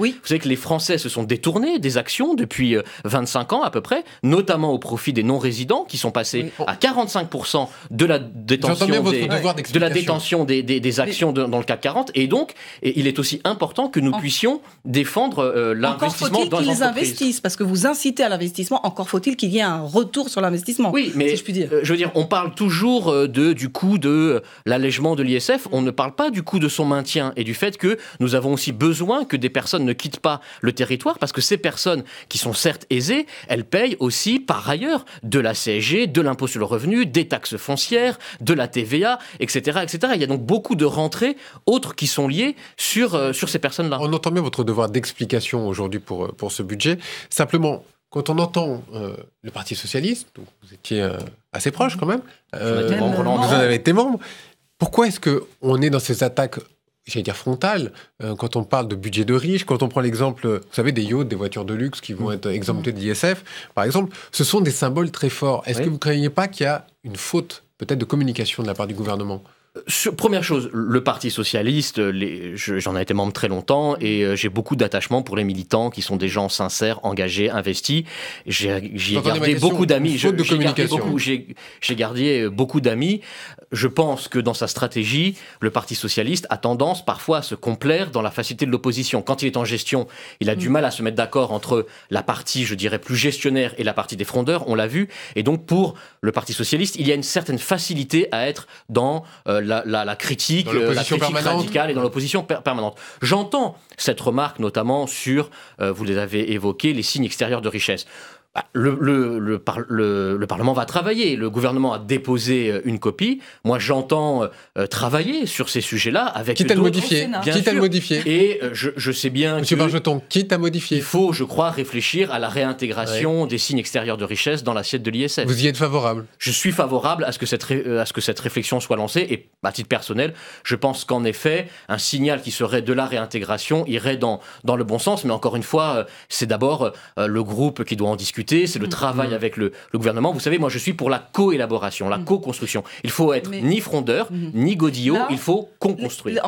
Oui. Vous savez que les Français se sont détournés des actions depuis 25 ans à peu près, notamment au profit des non-résidents qui sont passés à 45% de la détention des actions dans le CAC 40. Et donc, il est aussi important que nous puissions défendre l'investissement dans les entreprises. Encore faut-il qu'ils investissent, parce que vous incitez à l'investissement, encore faut-il qu'il y ait un retour sur l'investissement. Oui, mais si je puis dire. Je veux dire, on parle toujours du coût de l'allègement de l'ISF, on ne parle pas du coût de son maintien et du fait que nous avons aussi besoin que des personnes ne quittent pas le territoire, parce que ces personnes qui sont certes aisées, elles payent aussi par ailleurs de la CSG, de l'impôt sur le revenu, des taxes foncières, de la TVA, etc., etc. Il y a donc beaucoup de rentrées autres qui sont liées sur ces personnes-là. On entend bien votre devoir d'explication aujourd'hui pour ce budget. Simplement, quand on entend le Parti Socialiste, donc vous étiez assez proche quand même, vous en avez été membre, pourquoi est-ce qu'on est dans ces attaques, j'allais dire frontales, quand on parle de budget de riches, quand on prend l'exemple, vous savez, des yachts, des voitures de luxe qui vont être exemptées de l'ISF, par exemple, ce sont des symboles très forts. Est-ce que vous ne craignez pas qu'il y a une faute, peut-être, de communication de la part du gouvernement ? Première chose, le Parti Socialiste, j'en ai été membre très longtemps et j'ai beaucoup d'attachement pour les militants qui sont des gens sincères, engagés, investis. J'y ai gardé beaucoup d'amis. J'ai gardé beaucoup d'amis. Je pense que dans sa stratégie, le Parti Socialiste a tendance parfois à se complaire dans la facilité de l'opposition. Quand il est en gestion, il a du mal à se mettre d'accord entre la partie, je dirais, plus gestionnaire et la partie des frondeurs, on l'a vu. Et donc pour le Parti Socialiste, il y a une certaine facilité à être dans la critique radicale et dans l'opposition permanente. J'entends cette remarque notamment sur, vous les avez évoqués, les signes extérieurs de richesse. Le Parlement va travailler. Le gouvernement a déposé une copie. Moi, j'entends travailler sur ces sujets-là avec quitte à le modifier. Quitte à le modifier. Et je sais bien Monsieur Bargeton, quitte à modifier. Il faut, je crois, réfléchir à la réintégration des signes extérieurs de richesse dans l'assiette de l'ISF. Vous y êtes favorable ? Je suis favorable à ce que cette réflexion soit lancée. Et à titre personnel, je pense qu'en effet, un signal qui serait de la réintégration irait dans le bon sens. Mais encore une fois, c'est d'abord le groupe qui doit en discuter. C'est le travail avec le gouvernement. Vous savez, moi, je suis pour la co-élaboration, la co-construction. Il faut être ni frondeur, ni godillot, il faut qu'on construise.